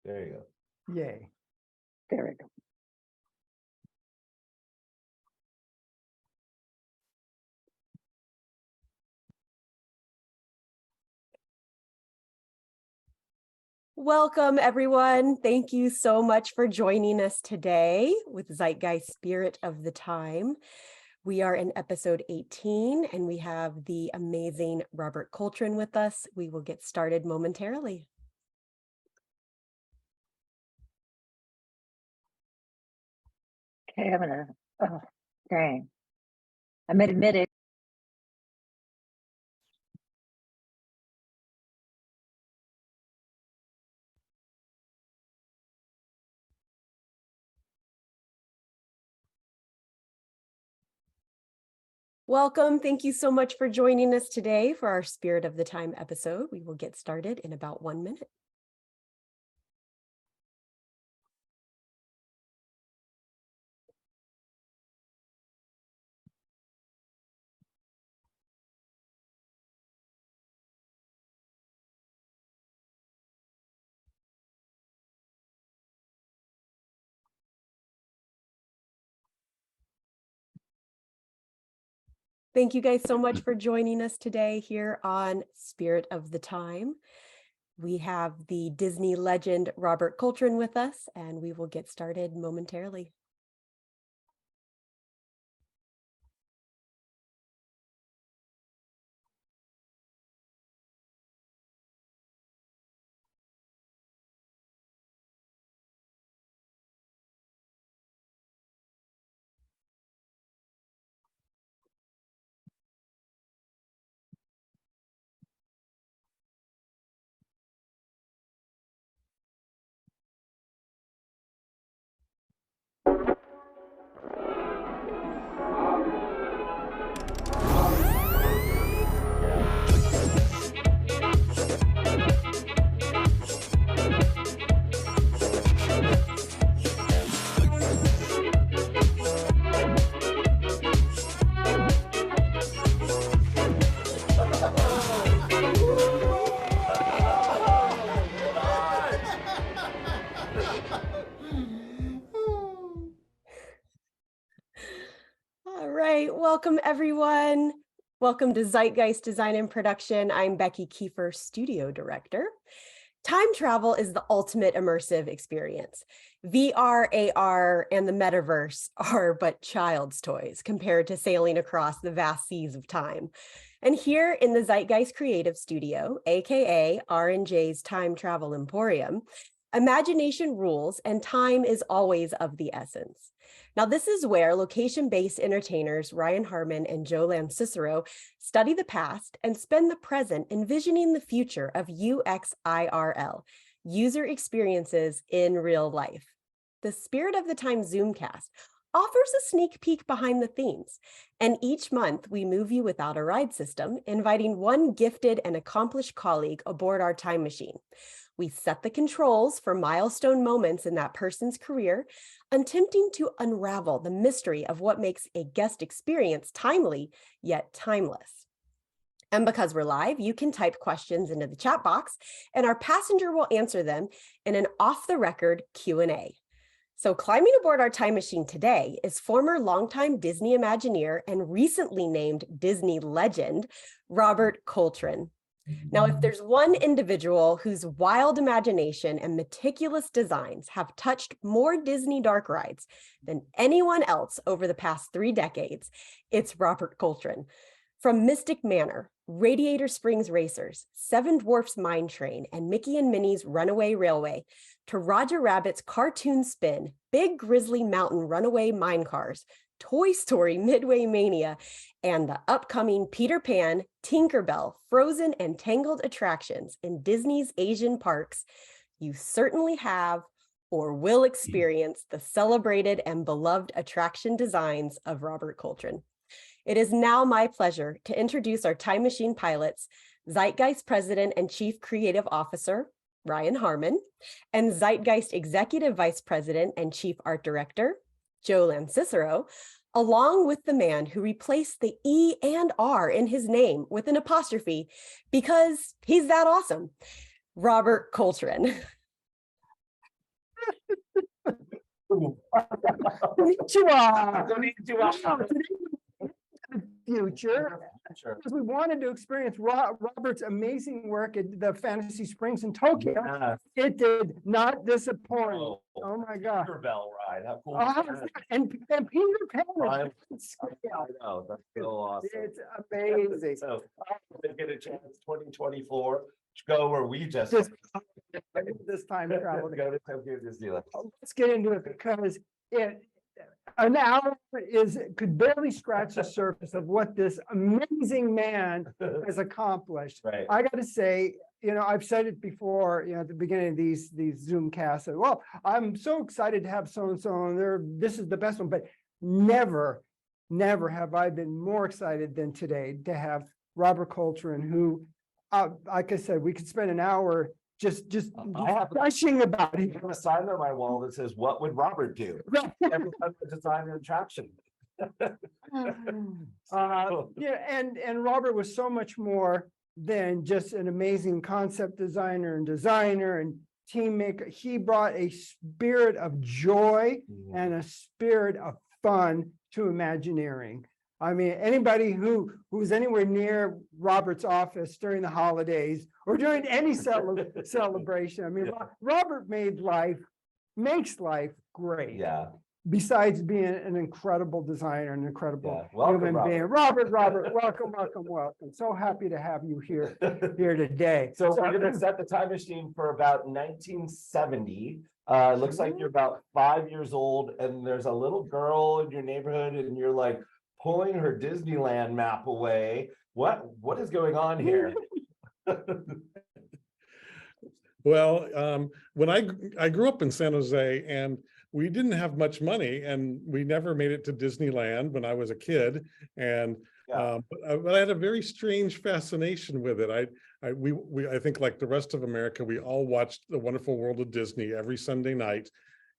There you go. Yay. There we go. Welcome, everyone. Thank you so much for joining us today with Zeitgeist Spirit of the Time. We are in episode 18, and we have the amazing Rob't Coltrin with us. We will get started momentarily. Okay, I'm gonna, oh, dang. I'm admitted. Welcome. Thank you so much for joining us today for our Spirit of the Time episode. We will get started in about 1 minute. Thank you guys so much for joining us today here on Spirit of the Time. We have the Disney legend Rob't Coltrin with us, and we will get started momentarily. All right, welcome everyone. Welcome to Zeitgeist Design and Production. I'm Becky Kiefer, Studio Director. Time travel is the ultimate immersive experience. VR, AR, and the metaverse are but child's toys compared to sailing across the vast seas of time. And here in the Zeitgeist Creative Studio, aka R&J's Time Travel Emporium, imagination rules and time is always of the essence. Now, this is where location-based entertainers Ryan Harmon and Joe Cicero study the past and spend the present envisioning the future of UXIRL, user experiences in real life. The Spirit of the Time Zoomcast offers a sneak peek behind the themes, and each month we move you without a ride system, inviting one gifted and accomplished colleague aboard our time machine. We set the controls for milestone moments in that person's career, attempting to unravel the mystery of what makes a guest experience timely yet timeless. And because we're live, you can type questions into the chat box, and our passenger will answer them in an off-the-record Q&A. So climbing aboard our time machine today is former longtime Disney Imagineer and recently named Disney legend, Rob't Coltrin. Now, if there's one individual whose wild imagination and meticulous designs have touched more Disney dark rides than anyone else over the past 3 decades, it's Rob't Coltrin. From Mystic Manor, Radiator Springs Racers, 7 Dwarfs Mine Train, and Mickey and Minnie's Runaway Railway, to Roger Rabbit's Cartoon Spin, Big Grizzly Mountain Runaway Mine Cars, Toy Story Midway Mania, and the upcoming Peter Pan, Tinkerbell, Frozen, and Tangled attractions in Disney's Asian parks, you certainly have or will experience the celebrated and beloved attraction designs of Rob't Coltrin. It is now my pleasure to introduce our time machine pilots, Zeitgeist President and Chief Creative Officer, Ryan Harmon, and Zeitgeist Executive Vice President and Chief Art Director, Joe Cicero, along with the man who replaced the E and R in his name with an apostrophe because he's that awesome, Rob't Coltrin. Konnichiwa. Konnichiwa. Future, Sure. because we wanted to experience Robert's amazing work at the Fantasy Springs in Tokyo. Yeah. It did not disappoint. Oh, Oh my God. Tinkerbell ride. How cool Oh, is that? and Peter Pan. Prime- is- I know, that's so awesome. It's amazing. So, if they get a chance, 2024, go where we just Just this time travel. go to Tokyo Disneyland. Let's get into it because an hour could barely scratch the surface of what this amazing man has accomplished. Right. I got to say, I've said it before, at the beginning of these Zoomcasts, that, well, I'm so excited to have so-and-so and this is the best one, but never have I been more excited than today to have Rob't Coltrin, who, like I said, we could spend an hour just I have gushing about I it. have a sign on my wall that says, "What would Robert do?" Every time I design an attraction. Yeah, and Robert was so much more than just an amazing concept designer and team maker. He brought a spirit of joy and a spirit of fun to Imagineering. I mean, anybody who's anywhere near Robert's office during the holidays or during any celebration, I mean, Yeah. Robert makes life great. Yeah. Besides being an incredible designer, an incredible Yeah. Welcome, human being. Robert, welcome. So happy to have you here today. So we're gonna set the time machine for about 1970. Looks like you're about 5 years old, and there's a little girl in your neighborhood, and you're like pulling her Disneyland map away. What is going on here? Well, when I grew up in San Jose, and we didn't have much money, and we never made it to Disneyland when I was a kid. And Yeah. but I had a very strange fascination with it. I think, like the rest of America, we all watched The Wonderful World of Disney every Sunday night,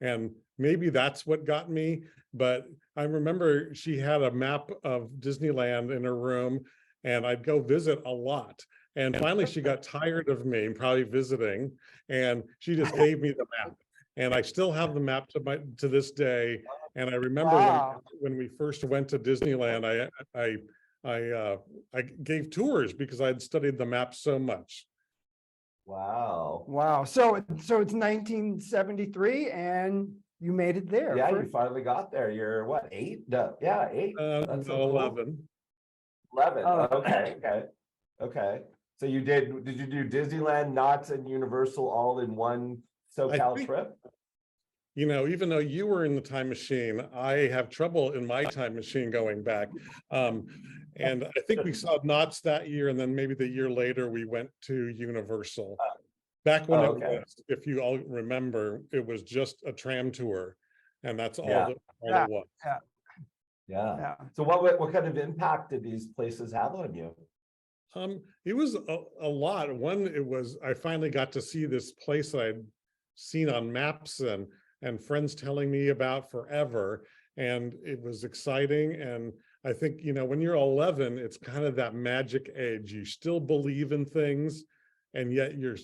and maybe that's what got me. But I remember she had a map of Disneyland in her room, and I'd go visit a lot. And finally, she got tired of me probably visiting, and she just gave me the map. And I still have the map to this day. And I remember Wow. when we first went to Disneyland, I gave tours because I had studied the map so much. Wow. Wow. So it's 1973 and you made it there. Yeah, you finally got there. You're what, 8? No, yeah, 8. That's so cool. 11. 11. Oh. Okay. So did you do Disneyland, Knott's, and Universal all in one SoCal trip? Even though you were in the time machine, I have trouble in my time machine going back. And I think we saw Knott's that year, and then maybe the year later we went to Universal. Back when it was, if you all remember, it was just a tram tour, and that's all Yeah. it was. Yeah. So what kind of impact did these places have on you? It was a lot. One, I finally got to see this place that I'd seen on maps and friends telling me about forever. And it was exciting. And I think, when you're 11, it's kind of that magic age. You still believe in things, and yet you're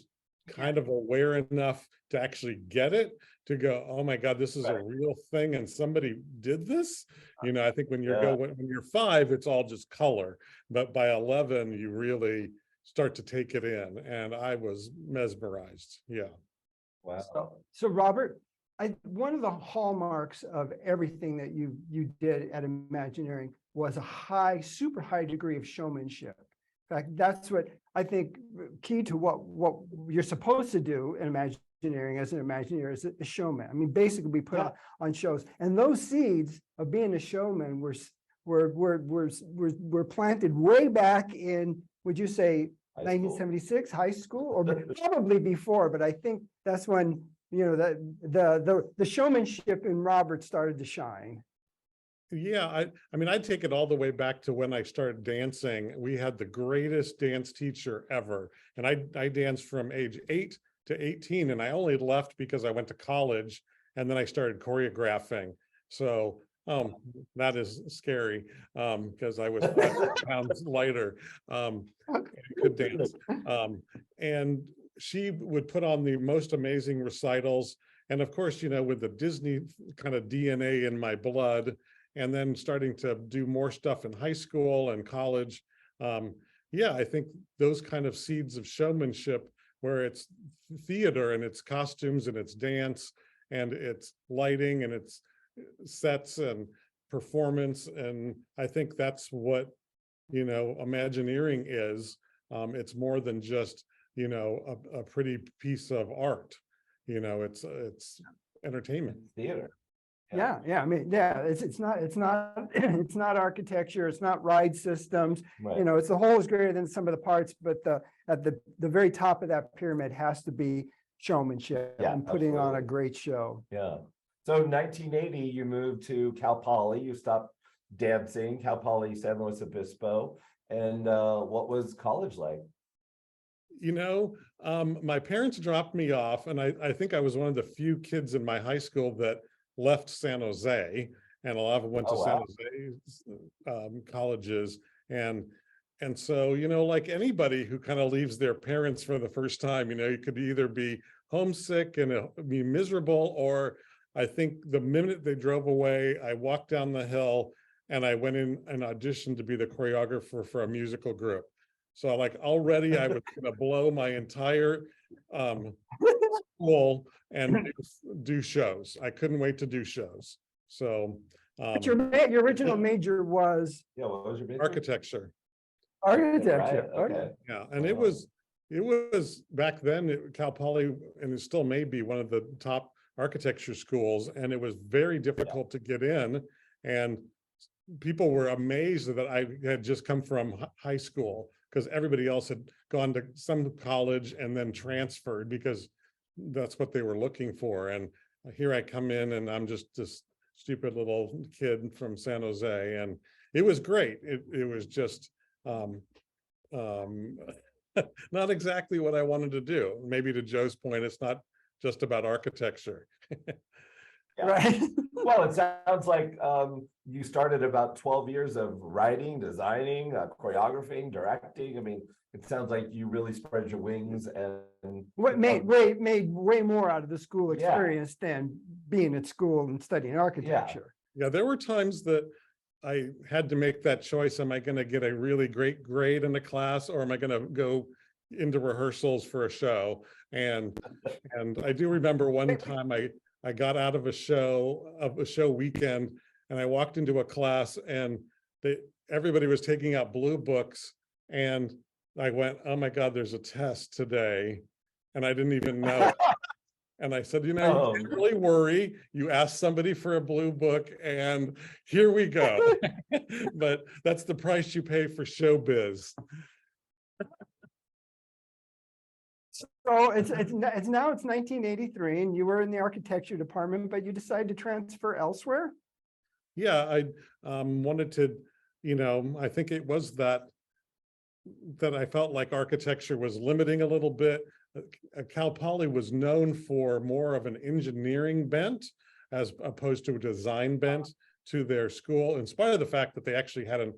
kind of aware enough to actually get it, to go, oh my God, this is a real thing, and somebody did this. I think when you're 5, it's all just color, but by 11, you really start to take it in, and I was mesmerized. Yeah. Wow. So Robert, one of the hallmarks of everything that you did at Imagineering was a super high degree of showmanship. In fact, that's what I think key to what you're supposed to do in Imagineering as an Imagineer is a showman. I mean, basically we put on shows, and those seeds of being a showman were planted way back in, would you say, 1976 high school, or probably before? But I think that's when the showmanship in Robert started to shine. Yeah, I mean, I take it all the way back to when I started dancing. We had the greatest dance teacher ever. And I danced from age 8 to 18, and I only left because I went to college, and then I started choreographing. So that is scary, because I was 5 pounds lighter, and could dance. And she would put on the most amazing recitals. And of course, you know, with the Disney kind of DNA in my blood, and then starting to do more stuff in high school and college. Yeah, I think those kind of seeds of showmanship, where it's theater and it's costumes and it's dance and it's lighting and it's sets and performance. And I think that's what, you know, Imagineering is. It's more than just, you know, a pretty piece of art. You know, it's entertainment. Theater. Yeah, yeah. I mean, yeah, it's not it's not architecture. It's not ride systems. Right. You know, it's the whole is greater than some of the parts, but at the very top of that pyramid has to be showmanship Yeah, and putting on a absolutely. great show. Yeah. So 1980, you moved to Cal Poly. You stopped dancing. Cal Poly San Luis Obispo. And what was college like? You know, my parents dropped me off, and I think I was one of the few kids in my high school that left San Jose, and a lot of them went to Oh, San wow. Jose colleges. And so, you know, like anybody who kind of leaves their parents for the first time, you know, you could either be homesick and be miserable, or I think the minute they drove away, I walked down the hill and I went in and auditioned to be the choreographer for a musical group. So like already I was gonna blow my entire school and do shows. I couldn't wait to do shows. So But your original major was Yeah, what was your major? architecture. architecture. Right, okay. Yeah, and Wow. it was back then, Cal Poly, and it still may be one of the top architecture schools, and it was very difficult to get in. And people were amazed that I had just come from high school, because everybody else had gone to some college and then transferred because that's what they were looking for. And here I come in and I'm just this stupid little kid from San Jose, and it was great. It was just not exactly what I wanted to do. Maybe to Joe's point, it's not just about architecture. Yeah. Right. Well, it sounds like you started about 12 years of writing, designing, choreographing, directing. I mean, it sounds like you really spread your wings and What made way more out of the school Yeah. experience than being at school and studying architecture. Yeah, there were times that I had to make that choice. Am I going to get a really great grade in the class, or am I going to go into rehearsals for a show? And I do remember one time I got out of a show weekend, and I walked into a class and everybody was taking out blue books, and I went, oh my God, there's a test today. And I didn't even know. And I said, you know, you can't really worry. You ask somebody for a blue book and here we go. But that's the price you pay for showbiz. So it's 1983 and you were in the architecture department, but you decided to transfer elsewhere. Yeah, I wanted to, you know, I think it was that I felt like architecture was limiting a little bit. Cal Poly was known for more of an engineering bent as opposed to a design bent to their school, in spite of the fact that they actually had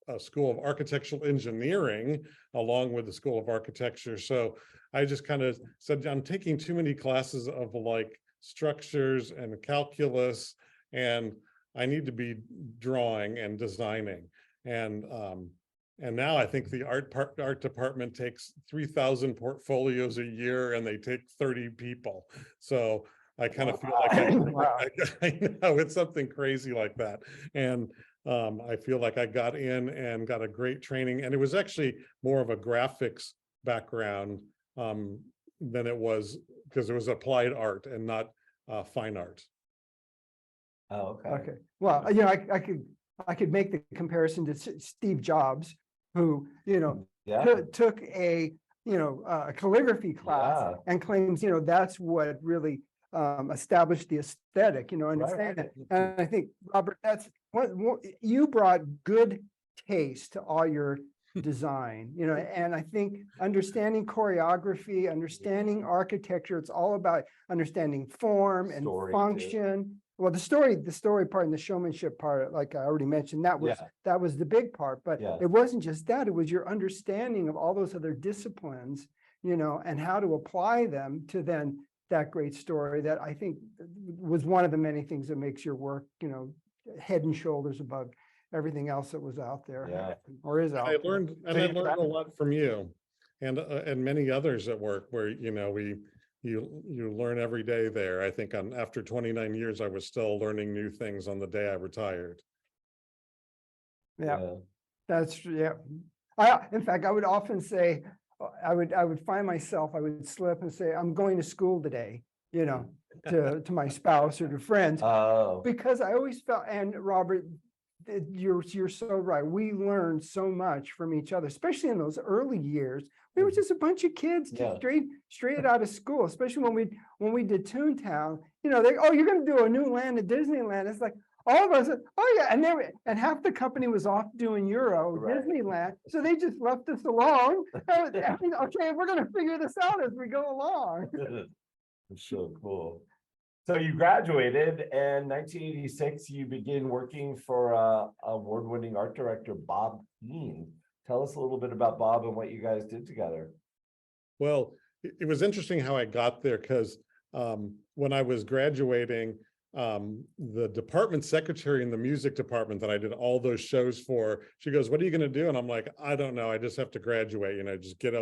a school of architectural engineering along with the School of Architecture. So I just kind of said, I'm taking too many classes of like structures and calculus, and I need to be drawing and designing. And now I think the art department takes 3,000 portfolios a year, and they take 30 people. So I kind of feel like Wow. I know it's something crazy like that. And I feel like I got in and got a great training, and it was actually more of a graphics background than it was, because it was applied art and not fine art. Oh, okay. Okay. Well, you know, I could make the comparison to Steve Jobs, who, you know, Yeah. took a calligraphy class Yeah. and claims, you know, that's what really established the aesthetic, you know, understand Right. that. And I think, Robert, that's what you brought good taste to all your design, you know, and I think understanding choreography, understanding architecture, it's all about understanding form and Story, too. function. Well, the story part and the showmanship part, like I already mentioned, that was the big part, but Yeah. it wasn't just that, it was your understanding of all those other disciplines, you know, and how to apply them to then that great story that I think was one of the many things that makes your work, head and shoulders above everything else that was out there. Yeah. Or is out I there. learned, and I learned a lot from you and many others at work where, you learn every day there. I think after 29 years, I was still learning new things on the day I retired. Yeah. That's, yeah. In fact, I would often say, I would find myself, I would slip and say, I'm going to school today, to my spouse or to friends, Oh, because I always felt, and Robert, you're so right. We learned so much from each other, especially in those early years. We were just a bunch of kids Yeah. straight out of school, especially when we did Toontown. You're going to do a new land at Disneyland. It's like, all of us, oh yeah, and half the company was off doing Euro Right. Disneyland, so they just left us alone. Okay, we're gonna figure this out as we go along. that's so cool. So you graduated in 1986. You begin working for award-winning art director Bob Keane. Tell us a little bit about Bob and what you guys did together. Well, it was interesting how I got there because when I was graduating, the department secretary in the music department that I did all those shows for, she goes, what are you going to do? And I'm like, I don't know. I just have to graduate, just get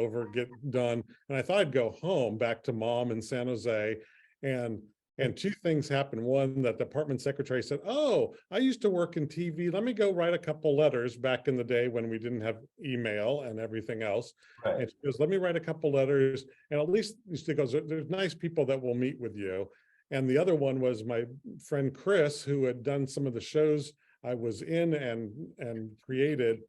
done. And I thought I'd go home back to mom in San Jose. And two things happened. One, that department secretary said, oh, I used to work in TV. Let me go write a couple letters back in the day when we didn't have email and everything else. Right. And she goes, let me write a couple letters. And at least she goes, there's nice people that will meet with you. And the other one was my friend Chris, who had done some of the shows I was in and created.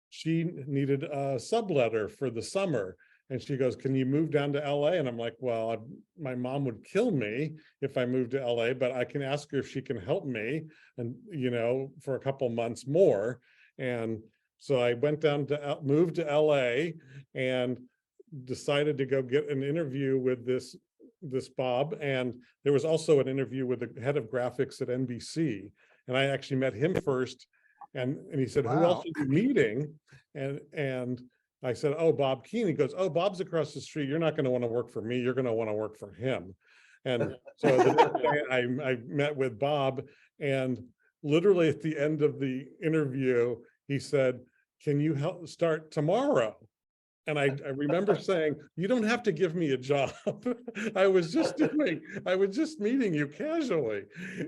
She needed a subletter for the summer. And she goes, can you move down to LA? And I'm like, well, my mom would kill me if I moved to LA, but I can ask her if she can help me and, for a couple months more. And so I went down to, moved to LA and decided to go get an interview with this Bob. And there was also an interview with the head of graphics at NBC. And I actually met him first. And he said, who else are you meeting? And I said, oh, Bob Keane. He goes, oh, Bob's across the street. You're not going to want to work for me. You're going to want to work for him. And so the next day I met with Bob, and literally at the end of the interview, he said, can you help start tomorrow? And I remember saying, you don't have to give me a job. I was just meeting you casually.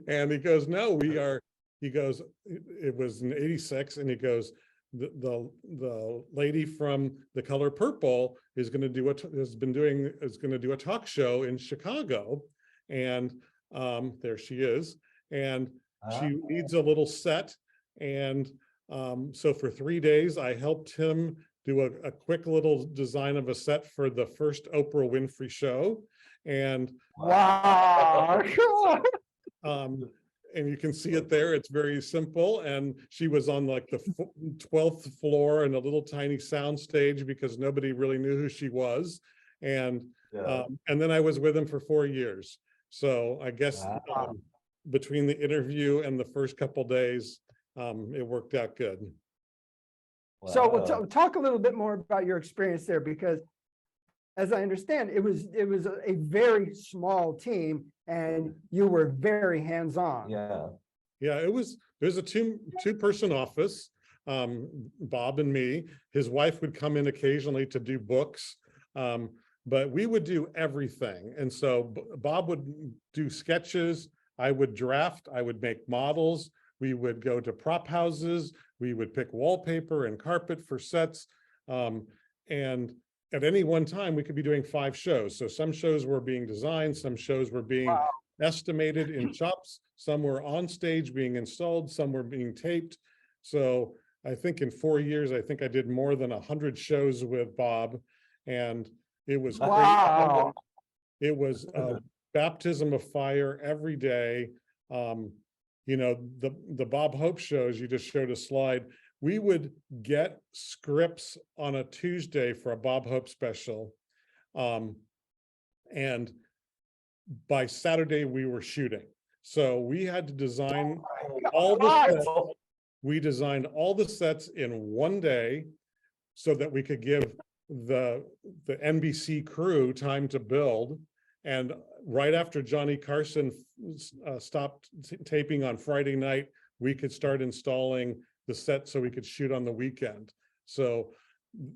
And he goes, no, he goes, it was in '86. And he goes, the lady from The Color Purple is going to do a talk show in Chicago. And there she is. And she needs a little set. And so for 3 days, I helped him do a quick little design of a set for the first Oprah Winfrey show. And wow. and you can see it there. It's very simple. And she was on like the 12th floor in a little tiny sound stage because nobody really knew who she was. And then I was with him for 4 years. So I guess between the interview and the first couple days, it worked out good. So we'll talk a little bit more about your experience there, because as I understand, it was a very small team and you were very hands-on. Yeah. It was a two-person office, Bob and me. His wife would come in occasionally to do books, but we would do everything. And so Bob would do sketches, I would draft, I would make models, we would go to prop houses, we would pick wallpaper and carpet for sets. And at any one time, we could be doing 5 shows. So some shows were being designed, some shows were being estimated in shops, some were on stage being installed, some were being taped. So I think in 4 years, I think I did more than 100 shows with Bob. And it was great. It was a baptism of fire every day. The Bob Hope shows, you just showed a slide. We would get scripts on a Tuesday for a Bob Hope special. And by Saturday, we were shooting. So we had to design all the sets. We designed all the sets in one day so that we could give the NBC crew time to build. And right after Johnny Carson stopped taping on Friday night, we could start installing the set so we could shoot on the weekend. So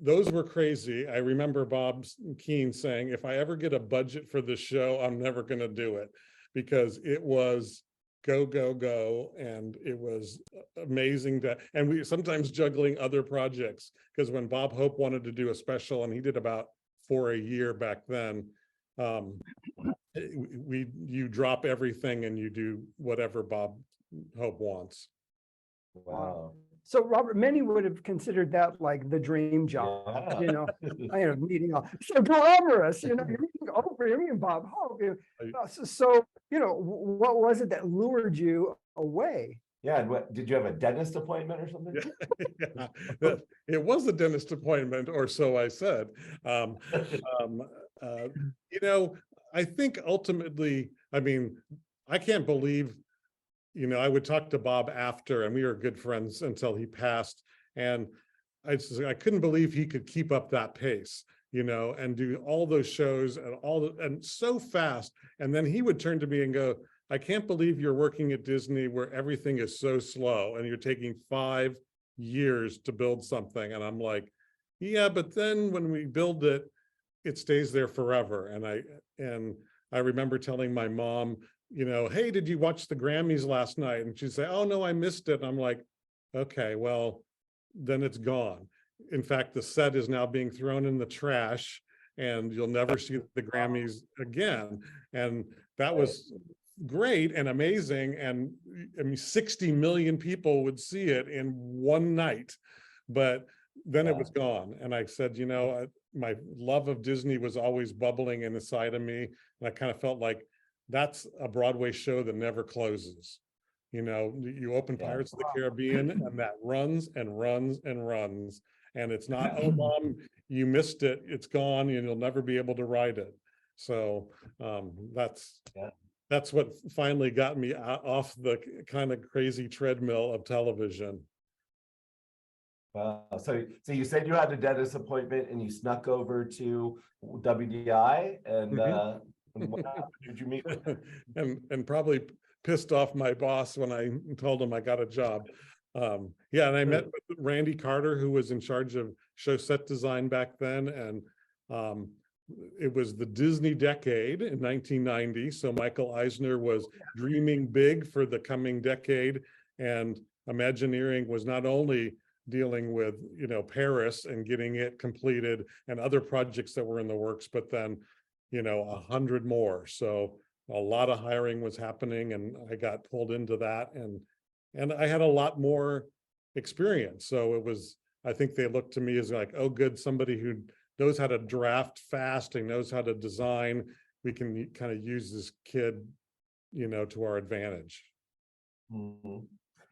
those were crazy. I remember Bob Keane saying, if I ever get a budget for this show, I'm never going to do it, because it was go, go, go. And it was amazing and we sometimes juggling other projects, because when Bob Hope wanted to do a special, and he did about 4 a year back then, you drop everything and you do whatever Bob Hope wants. Wow. So Robert, many would have considered that like the dream job, Yeah. meeting all so glamorous, you're meeting Oprah, you're meeting Bob Hope. So, what was it that lured you away? Yeah, and what, did you have a dentist appointment or something? Yeah, it was a dentist appointment, or so I said. I think ultimately, I can't believe, I would talk to Bob after, and we were good friends until he passed. And I couldn't believe he could keep up that pace, and do all those shows and so fast. And then he would turn to me and go, I can't believe you're working at Disney where everything is so slow and you're taking 5 years to build something. And I'm like, yeah, but then when we build it, it stays there forever. And I remember telling my mom, hey, did you watch the Grammys last night? And she'd say, oh no, I missed it. And I'm like, okay, well, then it's gone. In fact, the set is now being thrown in the trash and you'll never see the Grammys again. And that was great and amazing. And 60 million people would see it in one night, but then it was gone. And I said, my love of Disney was always bubbling inside of me. And I kind of felt like that's a Broadway show that never closes. You open Pirates of the Caribbean and that runs and runs and runs. And it's not, oh, Mom, you missed it. It's gone and you'll never be able to ride it. So that's what finally got me off the kind of crazy treadmill of television. So you said you had a dentist appointment and you snuck over to WDI and what happened? Did you meet with him? and probably pissed off my boss when I told him I got a job. And I met with Randy Carter, who was in charge of show set design back then. And it was the Disney decade in 1990. So Michael Eisner was dreaming big for the coming decade. And Imagineering was not only dealing with, Paris and getting it completed and other projects that were in the works, but then, 100 more. So a lot of hiring was happening and I got pulled into that and I had a lot more experience. So I think they looked to me as like, oh, good, somebody who knows how to draft fast and knows how to design. We can kind of use this kid, to our advantage. Mm-hmm.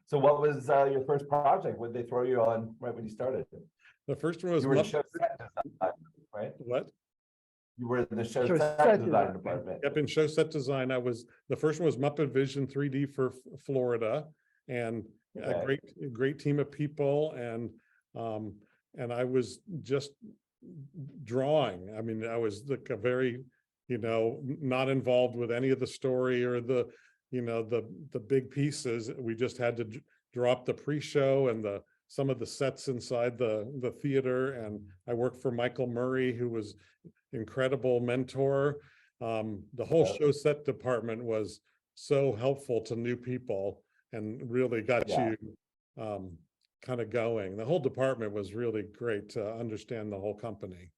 So what was your first project? What did they throw you on right when you started? The first one was you were in show set design, right? What? You were in the show set design department. Yep, in show set design. The first one was Muppet Vision 3D for Florida, and a great team of people, and I was just drawing. I was like a very, not involved with any of the story or the big pieces. We just had to drop the pre-show and some of the sets inside the theater. And I worked for Michael Murray, who was incredible mentor. The whole show set department was so helpful to new people and really got you kind of going. The whole department was really great to understand the whole company.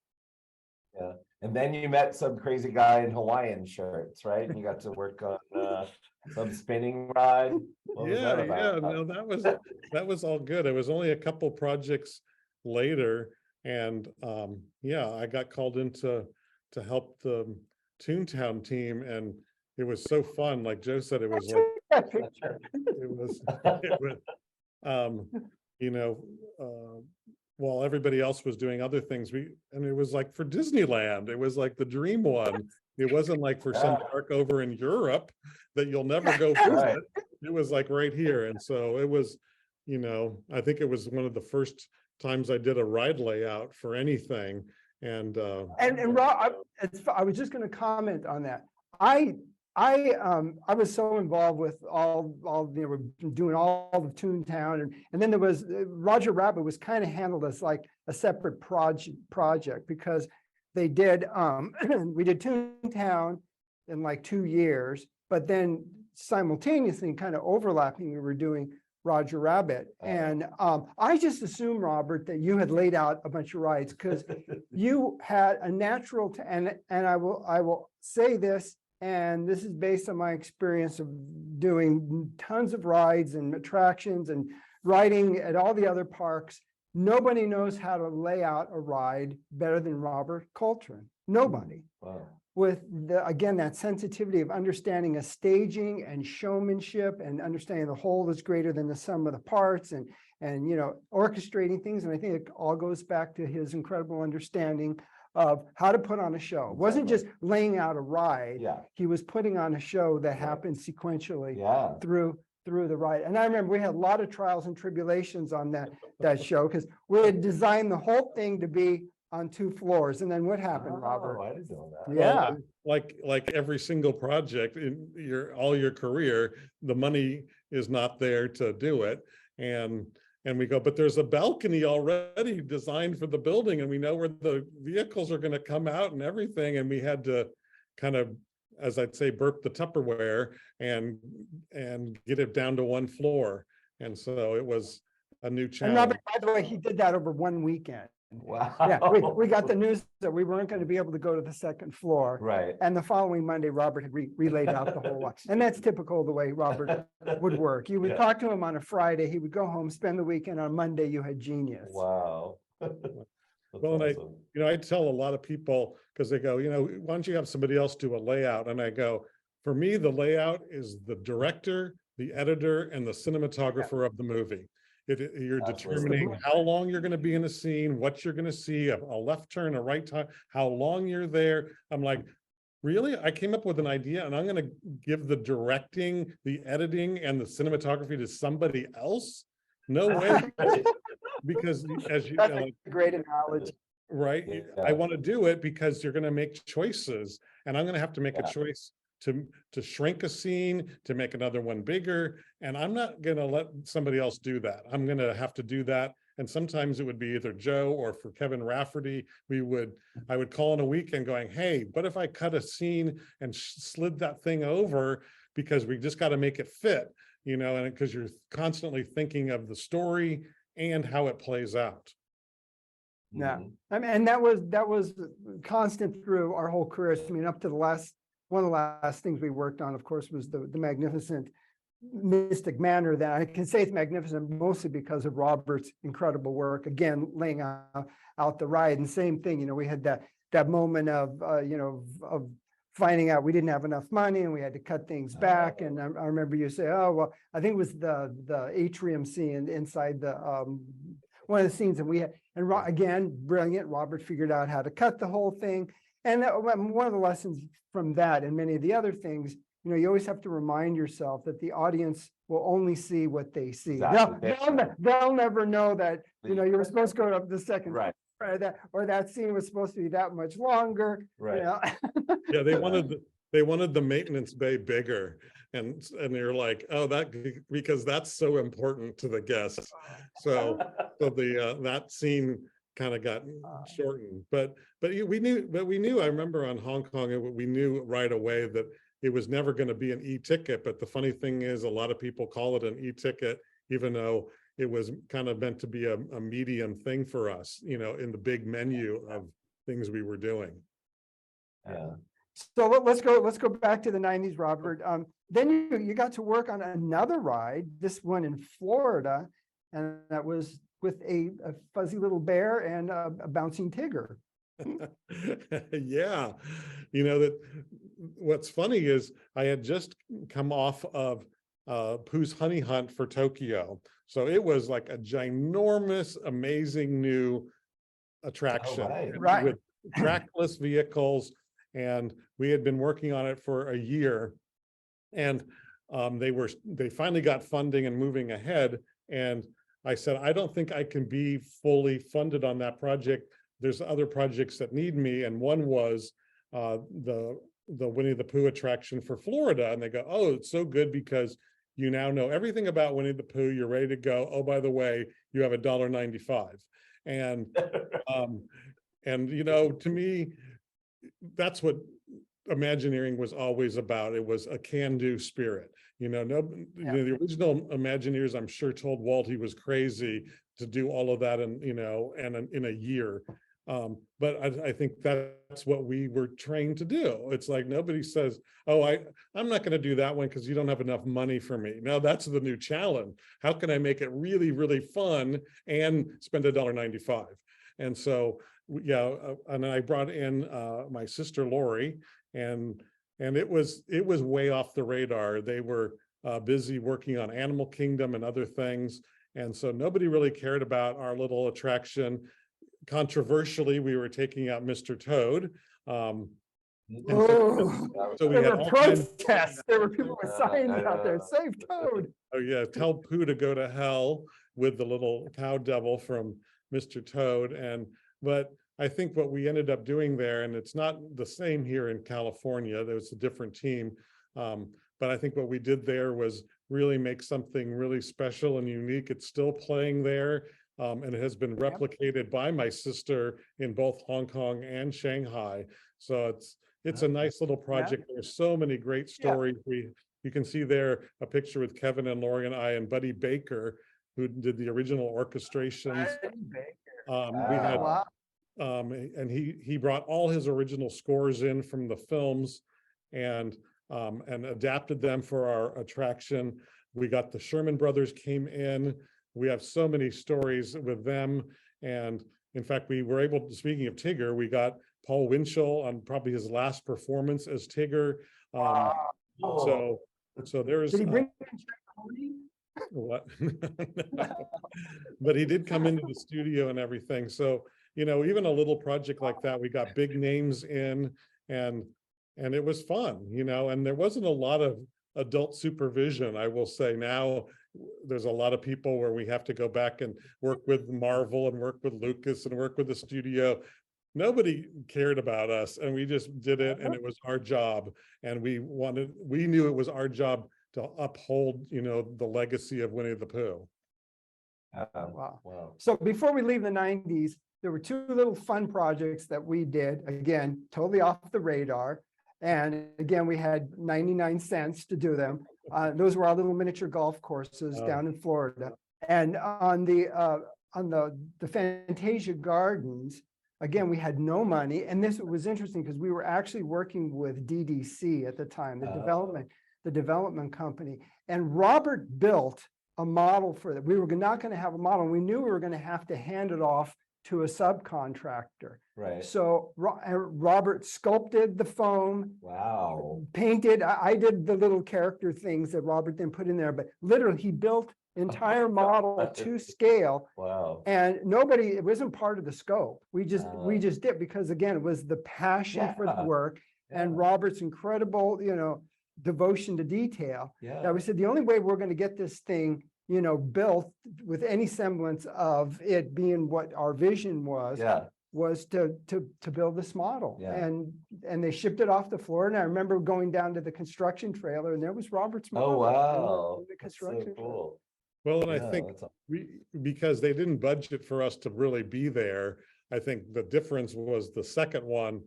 Yeah. And then you met some crazy guy in Hawaiian shirts, right? And you got to work on some spinning ride. No, that was all good. It was only a couple projects later, and I got called in to help the Toontown team, and it was so fun. Like Joe said, it was like while everybody else was doing other things, and it was like for Disneyland, it was like the dream one. It wasn't like for some park over in Europe that you'll never go visit. It was like right here. And so it was, I think it was one of the first times I did a ride layout for anything. And Rob, I was just going to comment on that. I was so involved with all they were doing all of Toontown, and then there was Roger Rabbit was kind of handled as like a separate project because they did we did Toontown in like 2 years, but then simultaneously, kind of overlapping, we were doing Roger Rabbit. And I just assumed, Robert, that you had laid out a bunch of rides because you had a natural and I will say this, and this is based on my experience of doing tons of rides and attractions and riding at all the other parks. Nobody knows how to lay out a ride better than Rob't Coltrin. Nobody. Wow. With again, that sensitivity of understanding a staging and showmanship and understanding the whole is greater than the sum of the parts and orchestrating things. And I think it all goes back to his incredible understanding of how to put on a show. It wasn't just laying out a ride. Yeah. He was putting on a show that happened sequentially Yeah. through the ride. And I remember we had a lot of trials and tribulations on that show because we had designed the whole thing to be on 2 floors. And then what happened, Robert? Oh, I didn't know that. Yeah. Well, like every single project in all your career, the money is not there to do it. And we go, but there's a balcony already designed for the building, and we know where the vehicles are going to come out and everything. And we had to kind of, as I'd say, burp the Tupperware and get it down to 1 floor. And so it was a new And challenge. Robert, by the way, he did that over 1 weekend. Wow. Yeah, we got the news that we weren't going to be able to go to the 2nd floor. Right. And the following Monday, Robert had relayed out the whole lot. And that's typical of the way Robert would work. You would Yeah. talk to him on a Friday, he would go home, spend the weekend. On Monday, you had genius. Wow. That's Well, and awesome. I tell a lot of people, because they go, why don't you have somebody else do a layout? And I go, for me, the layout is the director, the editor, and the cinematographer of the movie. You're Absolutely. determining how long you're going to be in a scene, what you're going to see, a left turn, a right turn, how long you're there. I'm like, really? I came up with an idea and I'm going to give the directing, the editing, and the cinematography to somebody else? No way. Because as you That's know, a great analogy. right, Yeah. I want to do it because you're going to make choices, and I'm going to have to make Yeah. a choice to shrink a scene, to make another one bigger, and I'm not going to let somebody else do that. I'm going to have to do that. And sometimes it would be either Joe, or for Kevin Rafferty, I would call in a weekend going, hey, what if I cut a scene and slid that thing over, because we just got to make it fit, and because you're constantly thinking of the story and how it plays out. Yeah. Mhm. I mean, and that was constant through our whole careers. I mean, up to one of the last things we worked on, of course, was the magnificent Mystic Manor. That I can say it's magnificent mostly because of Robert's incredible work. Again, laying out the ride, and same thing. We had that moment of finding out we didn't have enough money and we had to cut things back. And I remember you say, oh well, I think it was the atrium scene inside the one of the scenes, and we had, and again, brilliant. Robert figured out how to cut the whole thing. And one of the lessons from that and many of the other things, you always have to remind yourself that the audience will only see what they see. Exactly. They'll never know that, you were supposed to go to the second, Right. or that scene was supposed to be that much longer. Right. Yeah, they wanted the maintenance bay bigger, and you're like, oh, because that's so important to the guests. So that scene kind of got shortened, but we knew. I remember on Hong Kong, we knew right away that it was never going to be an e-ticket. But the funny thing is, a lot of people call it an e-ticket, even though it was kind of meant to be a medium thing for us, in the big menu of things we were doing. Yeah. So let's go back to the 90s, Robert. Then you got to work on another ride, this one in Florida, and that was with a fuzzy little bear and a bouncing tiger. Yeah, that what's funny is I had just come off of Pooh's Honey Hunt for Tokyo. So it was like a ginormous, amazing new attraction. Oh, right. With trackless vehicles. And we had been working on it for a year. And they finally got funding and moving ahead. And I said, I don't think I can be fully funded on that project there's other projects that need me. And one was the Winnie the Pooh attraction for Florida. And they go, oh, it's so good because you now know everything about Winnie the Pooh. You're ready to go. Oh, by the way, you have $1.95. And you know, to me, that's what Imagineering was always about. It was a can-do spirit. You know, the original Imagineers, I'm sure, told Walt he was crazy to do all of that in, you know, and in a year. But I think that's what we were trained to do. It's like nobody says, oh, I'm not going to do that one because you don't have enough money for me. No, that's the new challenge. How can I make it really, really fun and spend $1.95? And so, yeah, and I brought in my sister Lori, and it was way off the radar. They were busy working on Animal Kingdom and other things, and so nobody really cared about our little attraction. Controversially, we were taking out Mr. Toad. Oh, So we there had were all kinds. protests. There were people with signs out there, save Toad. Oh yeah, tell Pooh to go to hell with the little cow devil from Mr. Toad. But I think what we ended up doing there, and it's not the same here in California, there was a different team. But I think what we did there was really make something really special and unique. It's still playing there. And it has been replicated by my sister in both Hong Kong and Shanghai. So it's a nice little project. There's so many great stories. You can see there a picture with Kevin and Lori and I and Buddy Baker, who did the original orchestrations. We had, and he brought all his original scores in from the films and adapted them for our attraction. We got the Sherman Brothers came in. We have so many stories with them. And in fact, we were able to, speaking of Tigger, we got Paul Winchell on probably his last performance as Tigger. So there's— Did he bring what? But he did come into the studio and everything. So, you know, even a little project like that, we got big names in, and it was fun, you know, and there wasn't a lot of adult supervision, I will say. Now there's a lot of people where we have to go back and work with Marvel and work with Lucas and work with the studio. Nobody cared about us, and we just did it, and it was our job. And we knew it was our job to uphold, you know, the legacy of Winnie the Pooh. Wow. So before we leave the 90s, there were two little fun projects that we did, again, totally off the radar. And again, we had 99 cents to do them. Those were our little miniature golf courses down in Florida. And on the Fantasia Gardens, again, we had no money. And this was interesting because we were actually working with DDC at the time, the development company. And Robert built a model for that. We were not going to have a model. We knew we were going to have to hand it off to a subcontractor. Right. So Robert sculpted the foam. Wow. Painted. I did the little character things that Robert then put in there, but literally he built entire model to scale. Wow. And it wasn't part of the scope. We just did, because again, it was the passion for the work and Robert's incredible, you know, devotion to detail. That we said the only way we're going to get this thing, you know, built with any semblance of it being what our vision was to build this model. And they shipped it off to Florida. And I remember going down to the construction trailer, and there was Robert's model. Oh wow. In the construction so cool. Well, and I think because they didn't budget for us to really be there, I think the difference was the second one.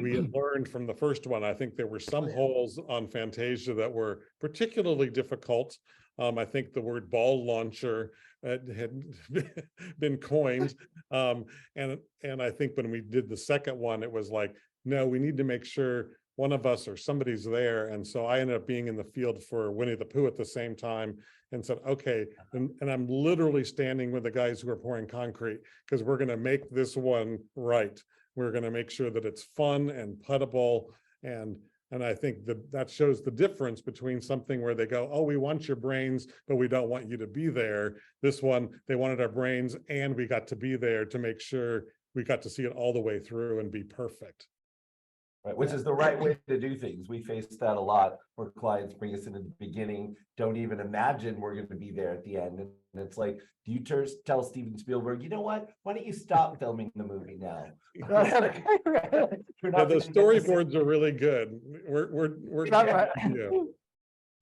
We had learned from the first one. I think there were some holes on Fantasia that were particularly difficult. I think the word ball launcher had been coined. And I think when we did the second one, it was like, no, we need to make sure one of us or somebody's there. And so I ended up being in the field for Winnie the Pooh at the same time and said, okay, and I'm literally standing with the guys who are pouring concrete because we're going to make this one right. We're going to make sure that it's fun and puttable. And I think that shows the difference between something where they go, oh, we want your brains, but we don't want you to be there. This one, they wanted our brains and we got to be there to make sure we got to see it all the way through and be perfect. Right, which is the right way to do things. We face that a lot where clients bring us in at the beginning, don't even imagine we're going to be there at the end. And it's like, do you tell Steven Spielberg, you know what? Why don't you stop filming the movie now? You're not Yeah, gonna the get the storyboards are really good. We're Not yeah,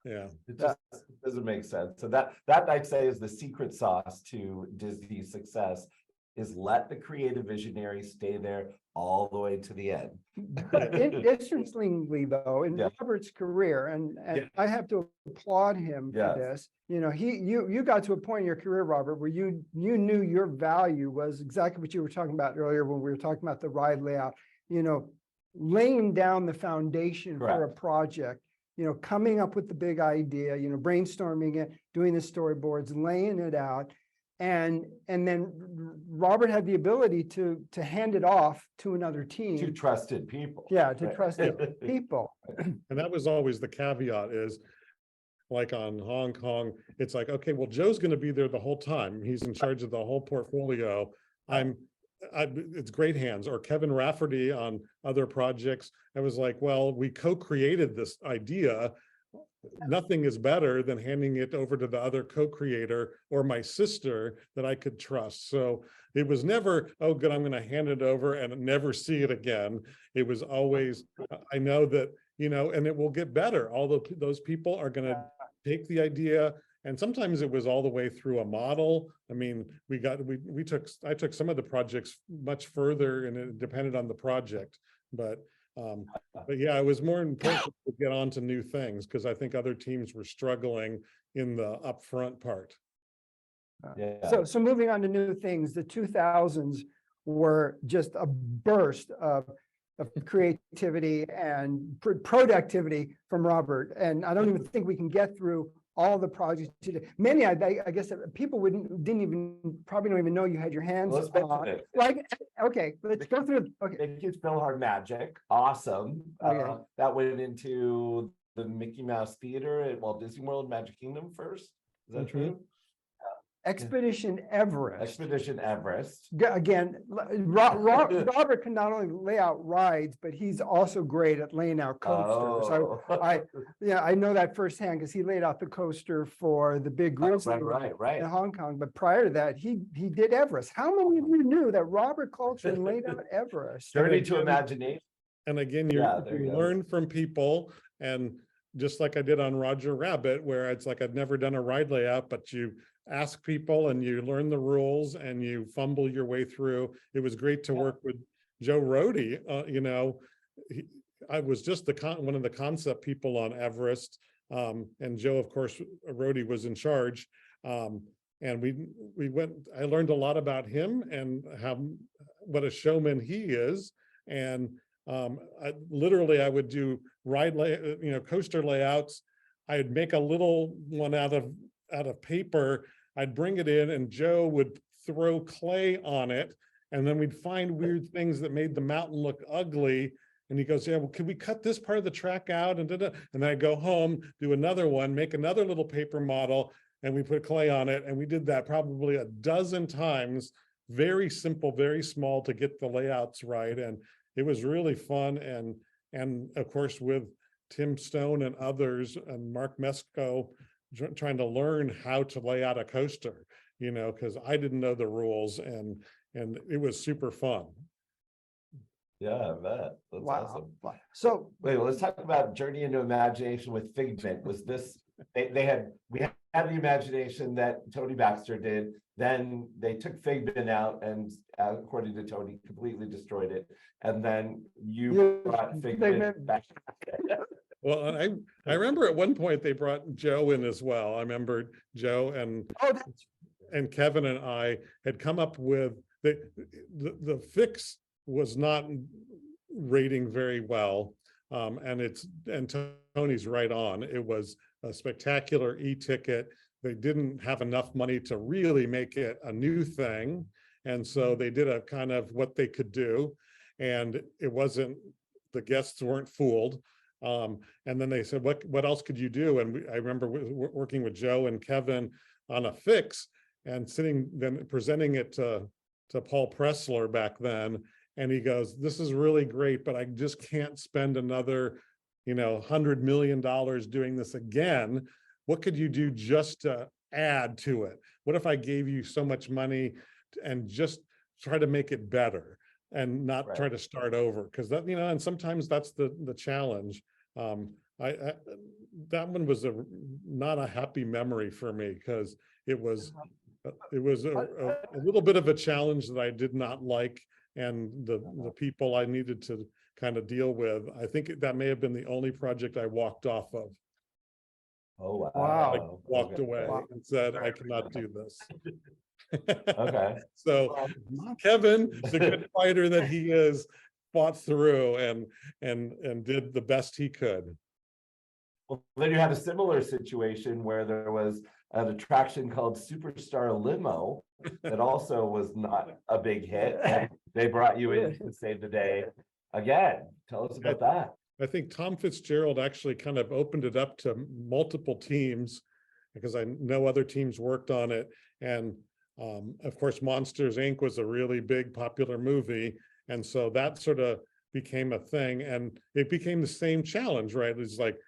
yeah. It just doesn't make sense. So that I'd say is the secret sauce to Disney's success, is let the creative visionary stay there all the way to the end. But interestingly, though, in Yeah. Robert's career, and Yeah. I have to applaud him for Yes. this. You know, you got to a point in your career, Robert, where you knew your value was exactly what you were talking about earlier when we were talking about the ride layout. You know, laying down the foundation for a Correct. project. You know, coming up with the big idea. You know, brainstorming it, doing the storyboards, laying it out. And then Robert had the ability to hand it off to another team. Two trusted people. Yeah, to Right. trusted people. And that was always the caveat is, like on Hong Kong, it's like, okay, well, Joe's going to be there the whole time. He's in charge of the whole portfolio. It's great hands. Or Kevin Rafferty on other projects. I was like, well, we co-created this idea. Nothing is better than handing it over to the other co-creator or my sister that I could trust. So it was never, oh, good, I'm going to hand it over and never see it again. It was always, I know that, you know, and it will get better. Although those people are going to take the idea, and sometimes it was all the way through a model. I mean, I took some of the projects much further, and it depended on the project, but yeah, it was more important to get on to new things because I think other teams were struggling in the upfront part. Yeah. So moving on to new things, the 2000s were just a burst of creativity and productivity from Robert. And I don't even think we can get through all the projects today. Many, I guess people probably don't even know you had your hands Let's mention on. it. Like, okay, let's go through. Okay, Mickey's Philharmagic, awesome. Okay. That went into the Mickey Mouse Theater at Walt Disney World Magic Kingdom first. Is that true? Expedition Everest. Expedition Everest. Again, Robert can not only lay out rides, but he's also great at laying out coasters. So I know that firsthand because he laid out the coaster for the big Grizzly right. in Hong Kong. But prior to that, he did Everest. How many of you knew that Robert Coltrin laid out Everest? Journey to Imagination. And again, you learn from people, and just like I did on Roger Rabbit, where it's like I'd never done a ride layout, but you ask people and you learn the rules and you fumble your way through. It was great to work with Joe Rohde. You know, I was just one of the concept people on Everest, and Joe, of course, Rohde was in charge. And we went. I learned a lot about him and what a showman he is. And I would do coaster layouts. I'd make a little one out of paper. I'd bring it in and Joe would throw clay on it, and then we'd find weird things that made the mountain look ugly. And he goes, yeah, well, can we cut this part of the track out? And then I'd go home, do another one, make another little paper model, and we put clay on it. And we did that probably a dozen times. Very simple, very small to get the layouts right. And it was really fun. And of course, with Tim Stone and others and Mark Mesko, trying to learn how to lay out a coaster, you know, because I didn't know the rules, and it was super fun. Yeah, I bet. That's awesome. Wow. So Wait, let's talk about Journey into Imagination with Figment. We had the imagination that Tony Baxter did. Then they took Figment out and, according to Tony, completely destroyed it. And then you brought Figment back. Well, I remember at one point they brought Joe in as well. I remember Joe and Kevin and I had come up with the fix was not rating very well. And Tony's right on. It was a spectacular e-ticket. They didn't have enough money to really make it a new thing. And so they did a kind of what they could do. And it wasn't, the guests weren't fooled. And then they said, what else could you do? And I remember working with Joe and Kevin on a fix and presenting it to Paul Pressler back then. And he goes, this is really great, but I just can't spend another, $100 million doing this again. What could you do just to add to it? What if I gave you so much money and just try to make it better and not try to start over? Because that, and sometimes that's the challenge. That one was not a happy memory for me, because it was a little bit of a challenge that I did not like, and the people I needed to kind of deal with. I think that may have been the only project I walked off of. Oh, Wow. Like, walked Okay. away and said, I cannot do this. Okay. So Kevin, the good fighter that he is, fought through and did the best he could. Well, then you had a similar situation where there was an attraction called Superstar Limo that also was not a big hit. And they brought you in to save the day again. Tell us about that. I think Tom Fitzgerald actually kind of opened it up to multiple teams, because I know other teams worked on it. And of course, Monsters, Inc. was a really big popular movie. And so that sort of became a thing. And it became the same challenge, right? It's like,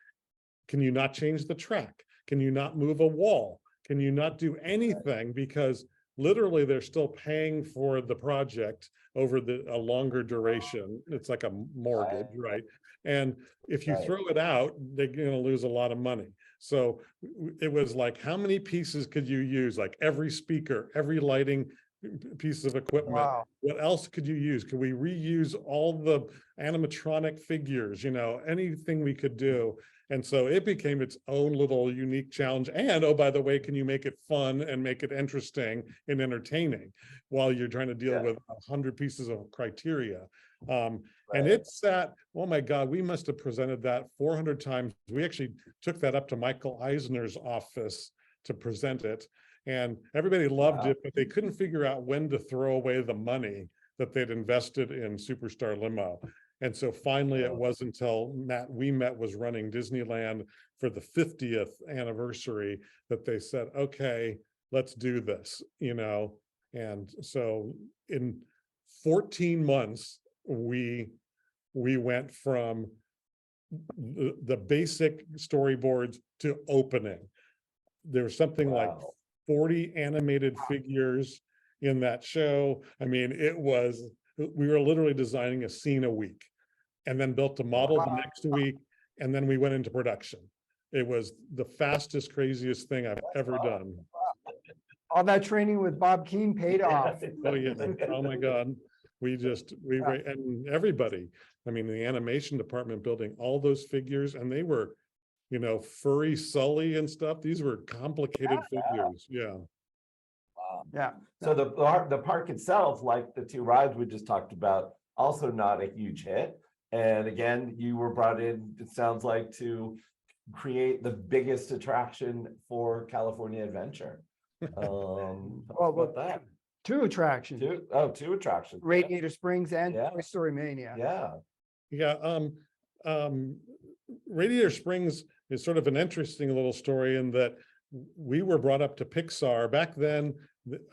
can you not change the track? Can you not move a wall? Can you not do anything? Because literally they're still paying for the project over a longer duration. It's like a mortgage, right? And if you throw it out, they're going to lose a lot of money. So it was like, how many pieces could you use? Like every speaker, every lighting piece of equipment. Wow. What else could you use? Could we reuse all the animatronic figures, anything we could do? And so it became its own little unique challenge. And, oh, by the way, can you make it fun and make it interesting and entertaining while you're trying to deal with 100 pieces of criteria? And it sat, oh my God, we must have presented that 400 times. We actually took that up to Michael Eisner's office to present it. And everybody loved it, but they couldn't figure out when to throw away the money that they'd invested in Superstar Limo. And so finally, it wasn't until Matt Ouimet was running Disneyland for the 50th anniversary that they said, okay, let's do this, And so in 14 months, we went from the basic storyboards to opening. There's something like 40 animated figures in that show. I mean, we were literally designing a scene a week, and then built a model the next week, and then we went into production. It was the fastest, craziest thing I've ever done. All that training with Bob Keane paid off. Oh yeah, oh my God. And everybody, I mean, the animation department building all those figures, and they were, furry Sully and stuff. These were complicated figures. Yeah. Yeah. So the park itself, like the two rides we just talked about, also not a huge hit. And again, you were brought in, it sounds like, to create the biggest attraction for California Adventure. Well, about that. Two attractions. Two attractions. Radiator Springs and Yeah. Toy Story Mania. Yeah. Radiator Springs is sort of an interesting little story in that we were brought up to Pixar. Back then,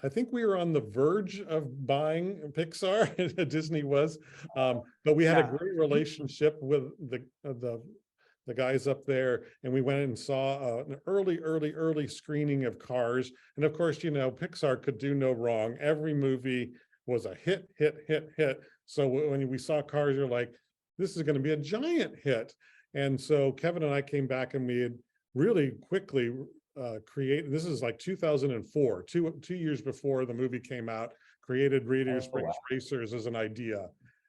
I think we were on the verge of buying Pixar, Disney was, but we had a great relationship with the guys up there, and we went and saw an early screening of Cars. And of course, Pixar could do no wrong. Every movie was a hit. So when we saw Cars, you're like, this is going to be a giant hit. And so Kevin and I came back, and we had really quickly created, this is like 2004, two years before the movie came out, created Radiator Springs Racers as an idea.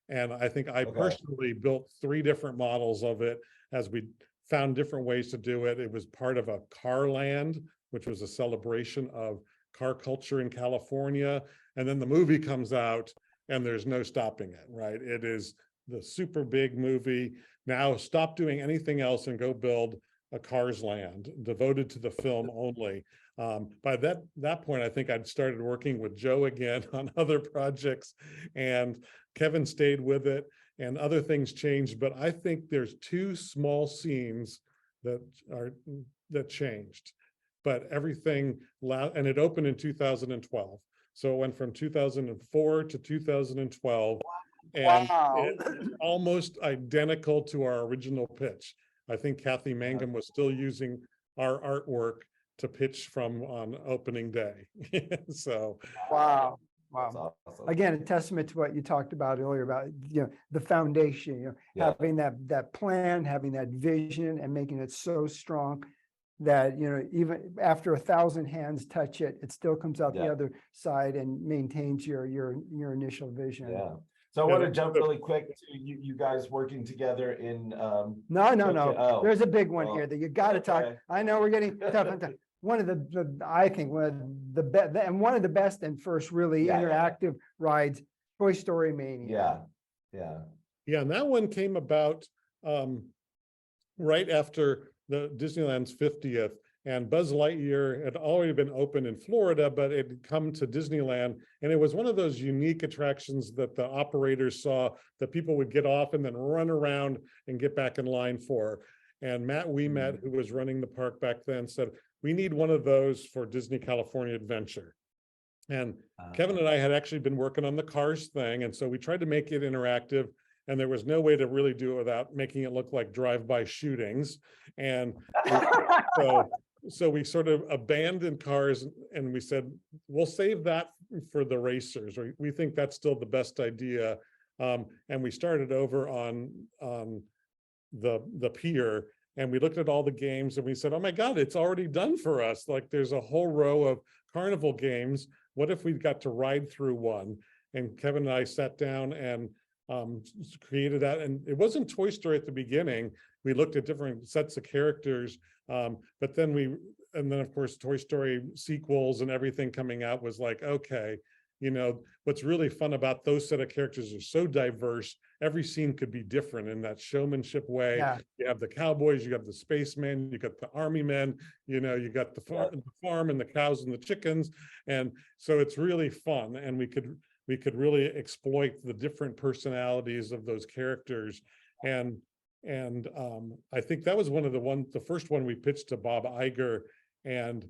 And I think I personally built 3 different models of it as we found different ways to do it. It was part of a car land, which was a celebration of car culture in California. And then the movie comes out, and there's no stopping it, right? It is the super big movie. Now stop doing anything else and go build a Cars land devoted to the film only. By that point, I think I'd started working with Joe again on other projects, and Kevin stayed with it, and other things changed. But I think there's 2 small scenes that changed, but everything, and it opened in 2012. So it went from 2004 to 2012. And Wow. it's almost identical to our original pitch. I think Kathy Mangum was still using our artwork to pitch from on opening day. So Wow. That's Wow. awesome. Again, a testament to what you talked about earlier about, the foundation, Yeah. having that plan, having that vision and making it so strong that, even after 1,000 hands touch it, it still comes out the Yeah. other side and maintains your initial vision. Yeah. So I want to jump really quick to you guys working together in No. Oh, There's a big one well, here that you got to talk. okay. I know we're getting tough on time. One of I think one of the best and one of the best and first really Yeah. interactive rides, Toy Story Mania. yeah, and that one came about right after the Disneyland's 50th, and Buzz Lightyear had already been open in Florida, but it had come to Disneyland, and it was one of those unique attractions that the operators saw that people would get off and then run around and get back in line for. And Matt Ouimet, who was running the park back then, said, we need one of those for Disney California Adventure. And Kevin and I had actually been working on the Cars thing, and so we tried to make it interactive, and there was no way to really do it without making it look like drive-by shootings. And so we sort of abandoned Cars, and we said, we'll save that for the racers. We think that's still the best idea. And we started over on the pier, and we looked at all the games and we said, oh my God, it's already done for us. Like, there's a whole row of carnival games. What if we got to ride through one? And Kevin and I sat down and created that. And it wasn't Toy Story at the beginning. We looked at different sets of characters, but then of course, Toy Story sequels and everything coming out was like, okay, what's really fun about those set of characters are so diverse. Every scene could be different in that showmanship way. Yeah. You have the cowboys, you have the spacemen, you got the army men, you got the farm and the cows and the chickens. And so it's really fun. And we could really exploit the different personalities of those characters. And I think that was the first one we pitched to Bob Iger, and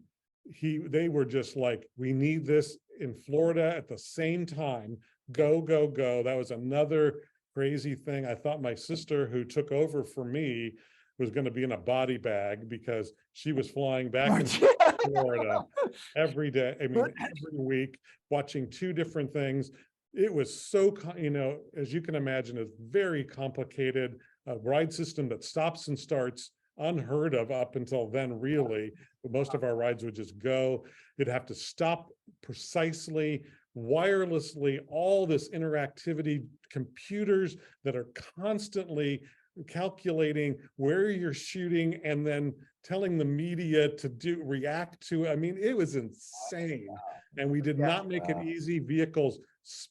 they were just like, we need this in Florida at the same time. Go, go, go. That was another crazy thing. I thought my sister, who took over for me, was going to be in a body bag because she was flying back into Florida every day. I mean, every week, watching two different things. It was so, as you can imagine, it's very complicated. A ride system that stops and starts, unheard of up until then, really. Most of our rides would just go. You'd have to stop precisely, wirelessly, all this interactivity, computers that are constantly calculating where you're shooting and then telling the media to react to. I mean, it was insane. And we did not make it easy. Vehicles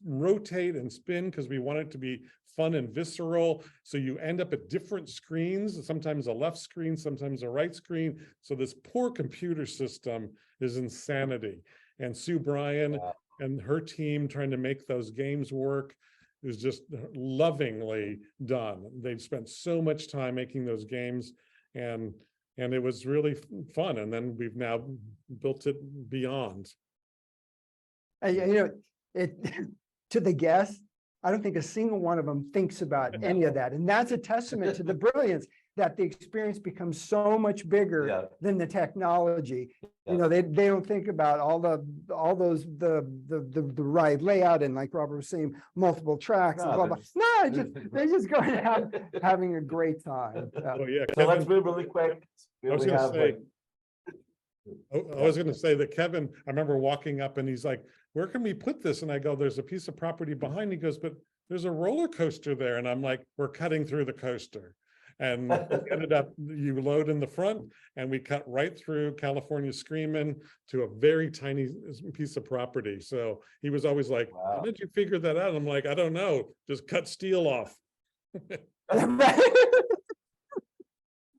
rotate and spin because we want it to be fun and visceral. So you end up at different screens, sometimes a left screen, sometimes a right screen. So this poor computer system is insanity. And Sue Bryan and her team trying to make those games work is just lovingly done. They've spent so much time making those games, and it was really fun. And then we've now built it beyond. To the guests, I don't think a single one of them thinks about any of that. And that's a testament to the brilliance that the experience becomes so much bigger than the technology. They don't think about all those the ride layout and, like Robert was saying, multiple tracks and blah blah. They're just going to having a great time. Oh yeah. So let's move really quick. I was going to say that Kevin, I remember walking up and he's like, where can we put this? And I go, there's a piece of property behind. He goes, but there's a roller coaster there. And I'm like, we're cutting through the coaster. And we ended up, you load in the front, and we cut right through California Screaming to a very tiny piece of property. So he was always like, how did you figure that out? I'm like, I don't know, just cut steel off.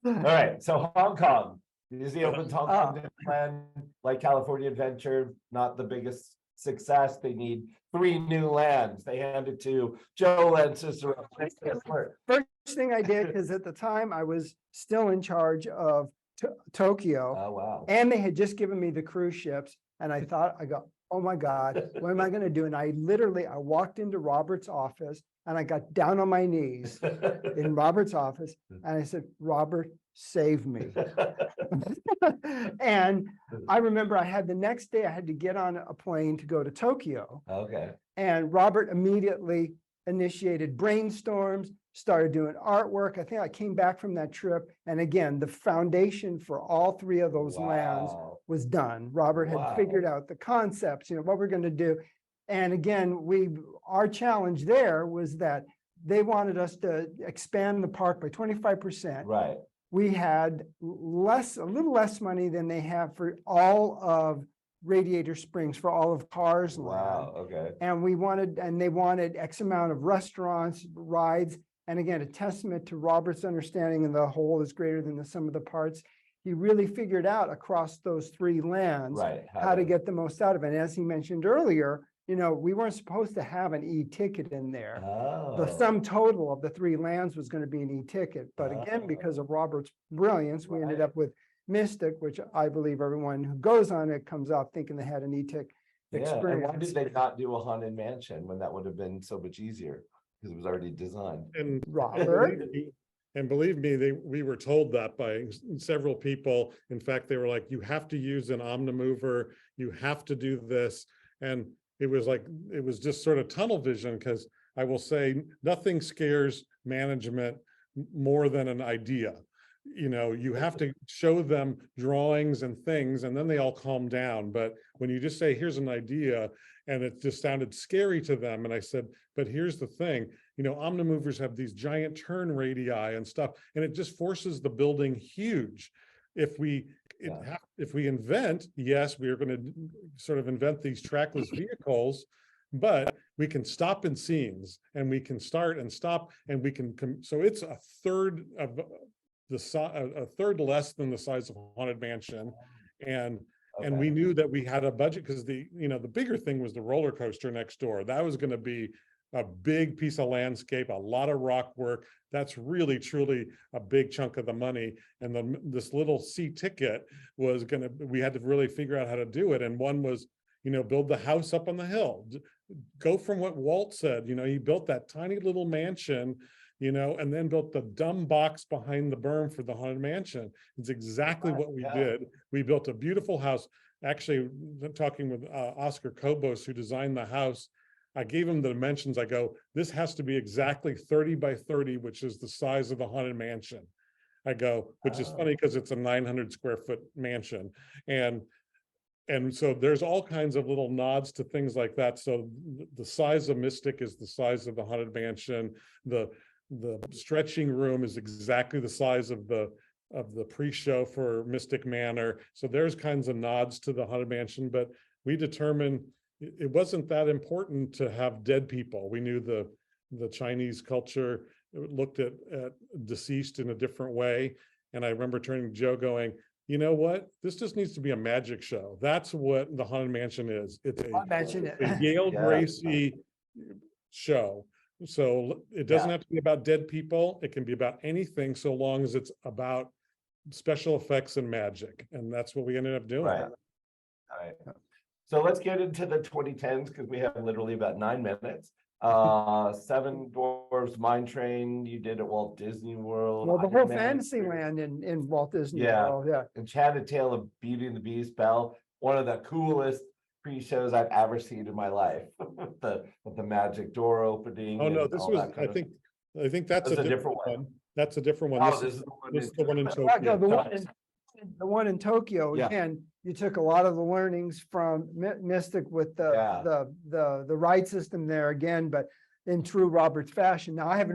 All right, so Hong Kong. Disney opens Hong Kong Disneyland, like California Adventure, not the biggest success. They need 3 new lands. They handed to Joe and Sister. First thing I did, because at the time I was still in charge of Tokyo. Oh wow! And they had just given me the cruise ships, and I oh my God, what am I going to do? And I walked into Robert's office and I got down on my knees in Robert's office and I said, Robert, save me. And I remember the next day I had to get on a plane to go to Tokyo. Okay. And Robert immediately initiated brainstorms, started doing artwork. I think I came back from that trip. And again, the foundation for all three of those lands was done. Robert had figured out the concepts, what we're going to do. And again, our challenge there was that they wanted us to expand the park by 25%. Right. We had a little less money than they have for all of Radiator Springs, for all of Cars Land. Wow, okay. And they wanted X amount of restaurants, rides. And again, a testament to Robert's understanding of the whole is greater than the sum of the parts. He really figured out across those three lands how to get the most out of it. And as he mentioned earlier, we weren't supposed to have an e-ticket in there. The sum total of the three lands was going to be an e-ticket. But again, because of Robert's brilliance, we ended up with Mystic, which I believe everyone who goes on it comes out thinking they had an e-ticket experience. And why did they not do a haunted mansion when that would have been so much easier? Because it was already designed. And Robert. And believe me, we were told that by several people. In fact, they were like, you have to use an omnimover, you have to do this. And it was just sort of tunnel vision, because I will say nothing scares management more than an idea. You have to show them drawings and things, and then they all calm down. But when you just say, here's an idea, and it just sounded scary to them. And I said, but here's the thing, omnimovers have these giant turn radii and stuff, and it just forces the building huge. If we invent, yes, we are going to sort of invent these trackless vehicles, but we can stop in scenes, and we can start and stop, and we can so it's a third less than the size of a haunted mansion. And we knew that we had a budget, because the bigger thing was the roller coaster next door. That was going to be a big piece of landscape, a lot of rock work. That's really, truly a big chunk of the money. And this little C-ticket we had to really figure out how to do it. And one was, build the house up on the hill. Go from what Walt said, he built that tiny little mansion, and then built the dumb box behind the berm for the haunted mansion. It's exactly what we did. We built a beautiful house. Actually, talking with Oscar Kobos, who designed the house, I gave him the dimensions. I go, this has to be exactly 30 by 30, which is the size of the haunted mansion. I go, which is funny because it's a 900 square foot mansion. And so there's all kinds of little nods to things like that. So the size of Mystic is the size of the haunted mansion. The stretching room is exactly the size of the pre-show for Mystic Manor. So there's kinds of nods to the haunted mansion, but we determined it wasn't that important to have dead people. We knew the Chinese culture looked at deceased in a different way. And I remember turning to Joe going, you know what? This just needs to be a magic show. That's what the Haunted Mansion is. It's a Yale Gracie show. So it doesn't have to be about dead people. It can be about anything, so long as it's about special effects and magic. And that's what we ended up doing. Right. All right. So let's get into the 2010s, because we have literally about 9 minutes. 7 Dwarfs Mine Train you did at Walt Disney World. Well, the whole Fantasyland in Walt Disney World, And Enchanted Tale of Beauty and the Beast, Belle, one of the coolest pre-shows I've ever seen in my life. with the magic door opening. Oh no, this was I think that's a different one. That's a different one. Oh, this is the one in Tokyo. The one in Tokyo, again, you took a lot of the learnings from Mystic with the ride system there again, but in true Robert's fashion. Now, I've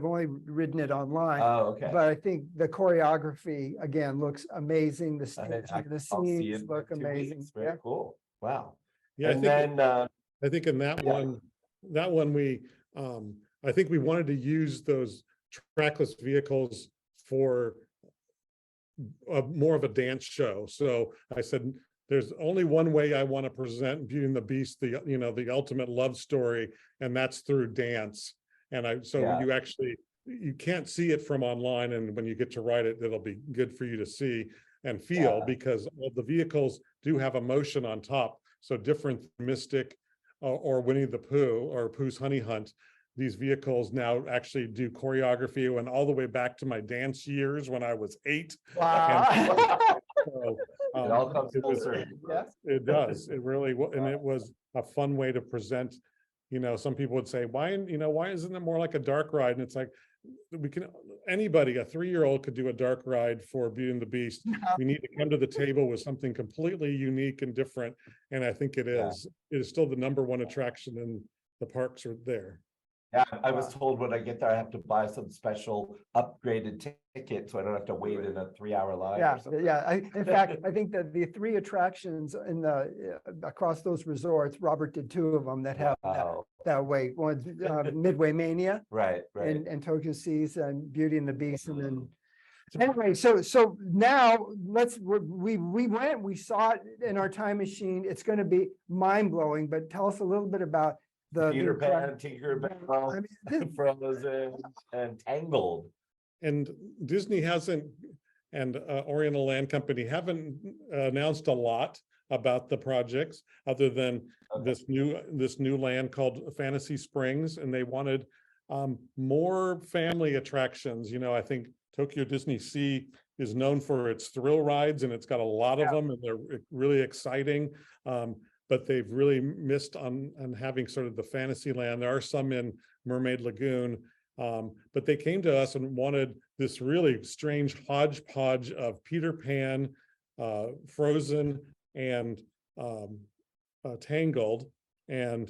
only ridden it online. Oh, okay. But I think the choreography again looks amazing. The scenes look amazing. Very cool. Wow. Yeah, I think in that one we I think we wanted to use those trackless vehicles for more of a dance show. So I said, there's only one way I want to present Beauty and the Beast, the ultimate love story, and that's through dance. And you can't see it from online, and when you get to ride it, it'll be good for you to see and feel, because all the vehicles do have a motion on top. So different than Mystic or Winnie the Pooh or Pooh's Honey Hunt. These vehicles now actually do choreography, and all the way back to my dance years when I was 8. Wow. So, It all comes it full was- circle. Yes. It does. It really, and it was a fun way to present. Some people would say, why isn't it more like a dark ride? And it's like, anybody, a 3-year-old could do a dark ride for Beauty and the Beast. We need to come to the table with something completely unique and different. And I think it is. It is still the #1 attraction in the parks are there. Yeah, I was told when I get there, I have to buy some special upgraded ticket so I don't have to wait in a 3-hour line. Yeah, or something. yeah. In fact, I think that the 3 attractions in the across those resorts, Robert did 2 of them that have Wow. that way. One's Midway Mania Right, right. and Tokyo Seas and Beauty and the Beast, and then anyway. So now we saw it in our time machine. It's going to be mind blowing. But tell us a little bit about the Peter attract- Pan, Tinkerbell, I mean, this- Frozen, and Tangled. And Disney hasn't, and Oriental Land Company haven't announced a lot about the projects other than Okay. this new land called Fantasy Springs, and they wanted more family attractions. I think Tokyo Disney Sea is known for its thrill rides, and it's got a lot of them, and they're really exciting. But they've really missed on having sort of the fantasy land. There are some in Mermaid Lagoon, but they came to us and wanted this really strange hodgepodge of Peter Pan, Frozen, and Tangled. And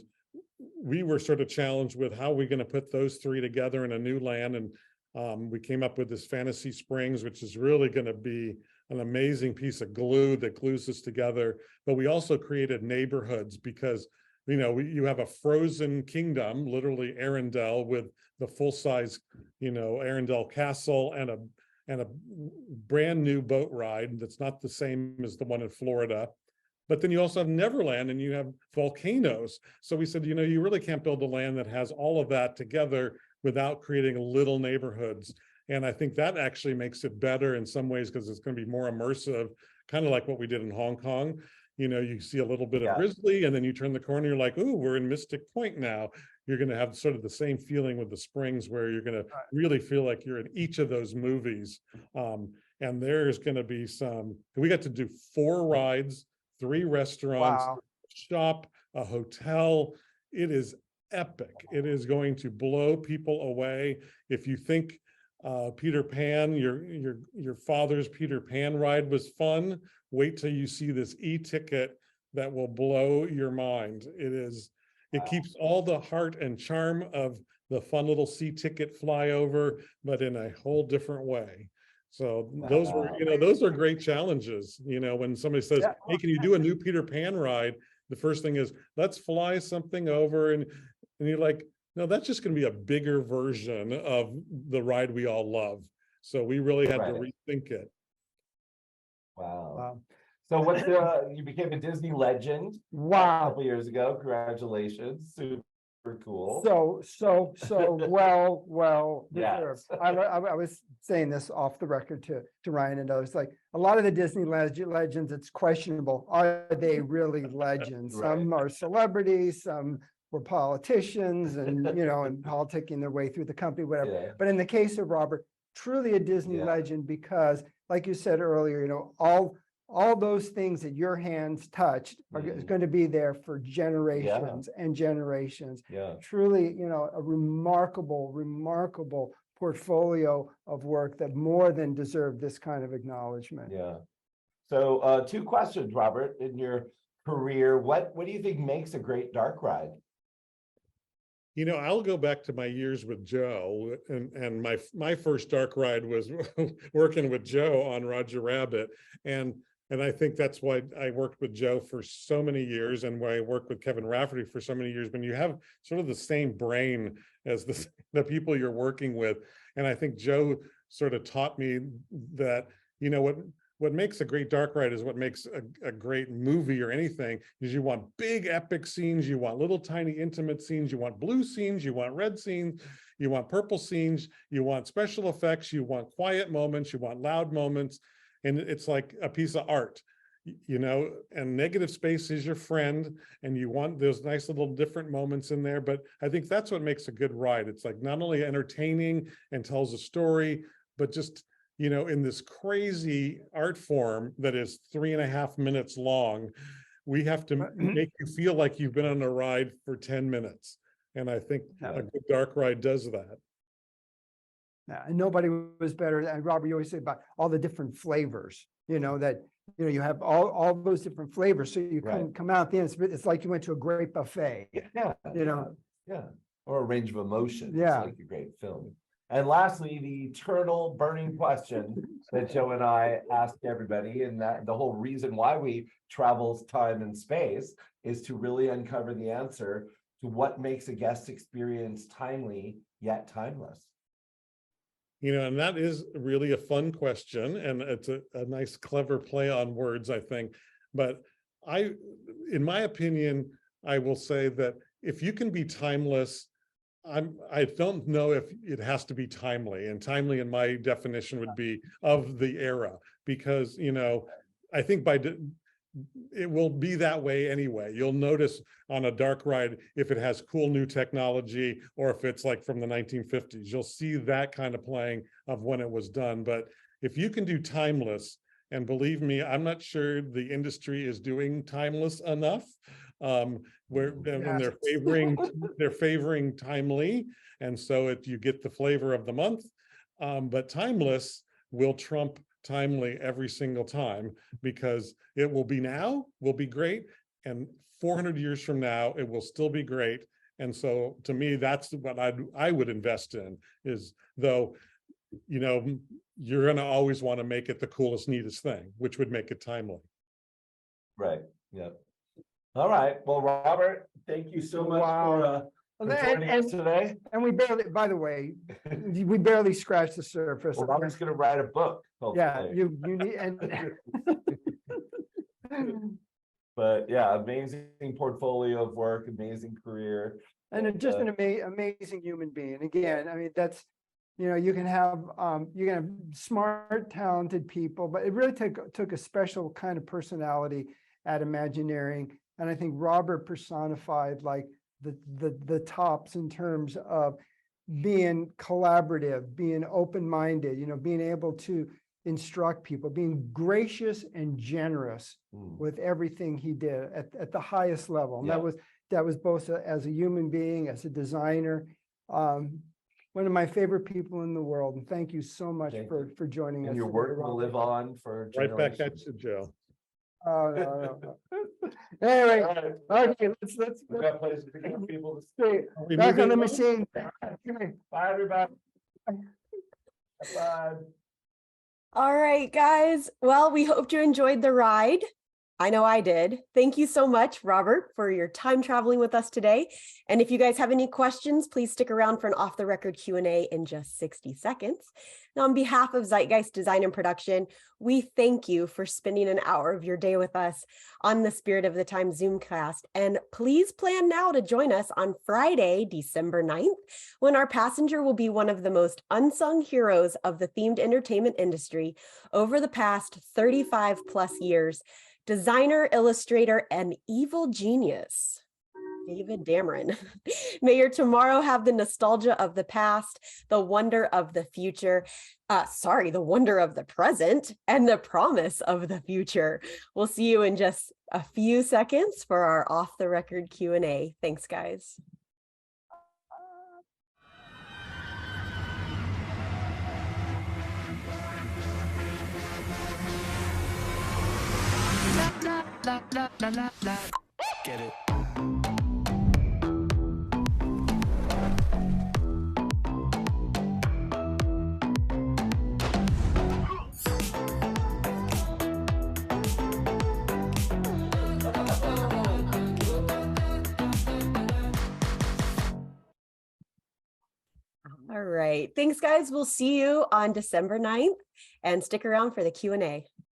we were sort of challenged with how are we going to put those 3 together in a new land. And we came up with this Fantasy Springs, which is really going to be an amazing piece of glue that glues this together. But we also created neighborhoods because, you have a frozen kingdom, literally Arendelle, with the full-size, Arendelle Castle and a brand new boat ride that's not the same as the one in Florida. But then you also have Neverland and you have volcanoes. So we said, you really can't build a land that has all of that together without creating little neighborhoods. And I think that actually makes it better in some ways because it's going to be more immersive, kind of like what we did in Hong Kong. You see a little bit of Grizzly, and then you turn the corner, you're like, ooh, we're in Mystic Point now. You're going to have sort of the same feeling with the springs where you're going to really feel like you're in each of those movies. And there's going to be we got to do 4 rides, 3 restaurants, Wow. shop, a hotel. It is epic. It is going to blow people away. If you think Peter Pan, your father's Peter Pan ride was fun, wait till you see this e-ticket that will blow your mind. It keeps all the heart and charm of the fun little C-ticket flyover, but in a whole different way. So those are great challenges. When somebody says, hey, can you do a new Peter Pan ride? The first thing is, let's fly something over, and you're like, no, that's just going to be a bigger version of the ride we all love. So we really had to rethink it. Wow. So you became a Disney legend a Wow. couple years ago. Congratulations. Super cool. So well Yes. deserved. I was saying this off the record to Ryan and others. Like a lot of the Disney legends, it's questionable. Are they really legends? Some are celebrities, some were politicians and, and politicking their way through the company, whatever. Yeah. But in the case of Robert, truly a Disney legend because, like you said earlier, all those things that your hands touched are going to be there for generations and generations. Yeah. Truly, a remarkable portfolio of work that more than deserved this kind of acknowledgement. Yeah. So 2 questions, Robert. In your career, what do you think makes a great dark ride? I'll go back to my years with Joe, and my first dark ride was working with Joe on Roger Rabbit, and I think that's why I worked with Joe for so many years, and why I worked with Kevin Rafferty for so many years. When you have sort of the same brain as the people you're working with, and I think Joe sort of taught me that what makes a great dark ride is what makes a great movie or anything is you want big epic scenes, you want little tiny intimate scenes, you want blue scenes, you want red scenes, you want purple scenes, you want special effects, you want quiet moments, you want loud moments. And it's like a piece of art. you know, and negative space is your friend, and you want those nice little different moments in there. But I think that's what makes a good ride. It's like not only entertaining and tells a story, but just, you know, in this crazy art form that is 3.5 minutes long, we have to make you feel like you've been on a ride for 10 minutes. And I think a good dark ride does that. Yeah, and nobody was better. And Robert, you always say about all the different flavors, you know, that, you know, you have all those different flavors. So you come out at the end, it's like you went to a great buffet. Yeah. You know. Yeah. Or a range of emotions. Yeah. Like a great film. And lastly, the eternal burning question that Joe and I ask everybody, and that the whole reason why we travel time and space is to really uncover the answer to what makes a guest experience timely yet timeless. You know, and that is really a fun question, and it's a nice, clever play on words, I think. But in my opinion, I will say that if you can be timeless, I don't know if it has to be timely, and timely in my definition would be of the era, because, you know, I think it will be that way anyway. You'll notice on a dark ride if it has cool new technology, or if it's like from the 1950s, you'll see that kind of playing of when it was done. But if you can do timeless, and believe me, I'm not sure the industry is doing timeless enough. When they're favoring timely, and so you get the flavor of the month, but timeless will trump timely every single time, because it will be great, and 400 years from now it will still be great. And so to me, that's what I would invest in, is, though, you know, you're going to always want to make it the coolest, neatest thing, which would make it timely. Right. Yeah. All right. Well, Robert, thank you so much for joining us today. And we barely, by the way, we barely scratched the surface. Well, Robert's going to write a book. Hopefully. Yeah, you need, and But yeah, amazing portfolio of work, amazing career. and just an amazing human being. Again, I mean, that's, you know, you can have smart, talented people, but it really took a special kind of personality at Imagineering. And I think Robert personified like the tops in terms of being collaborative, being open-minded, you know, being able to instruct people, being gracious and generous with everything he did at the highest level. And that was both as a human being, as a designer, one of my favorite people in the world. And thank you so much for joining us. And your work will live on for right back at you, Joe. No. Anyway, okay, let's We've got places to get people to stay back on the machine. Bye, everybody. Bye. All right, guys. Well, we hope you enjoyed the ride. I know I did. Thank you so much, Robert, for your time traveling with us today. And if you guys have any questions, please stick around for an off-the-record Q&A in just 60 seconds. Now, on behalf of Zeitgeist Design and Production, we thank you for spending an hour of your day with us on the Spirit of the Time Zoomcast. And please plan now to join us on Friday, December 9th, when our passenger will be one of the most unsung heroes of the themed entertainment industry over the past 35 plus years. Designer, illustrator, and evil genius, David Dameron. May your tomorrow have the nostalgia of the past, the wonder of the future, the wonder of the present, and the promise of the future. We'll see you in just a few seconds for our off-the-record Q&A. Thanks, guys. Get it. All right. Thanks, guys. We'll see you on December 9th, and stick around for the Q&A.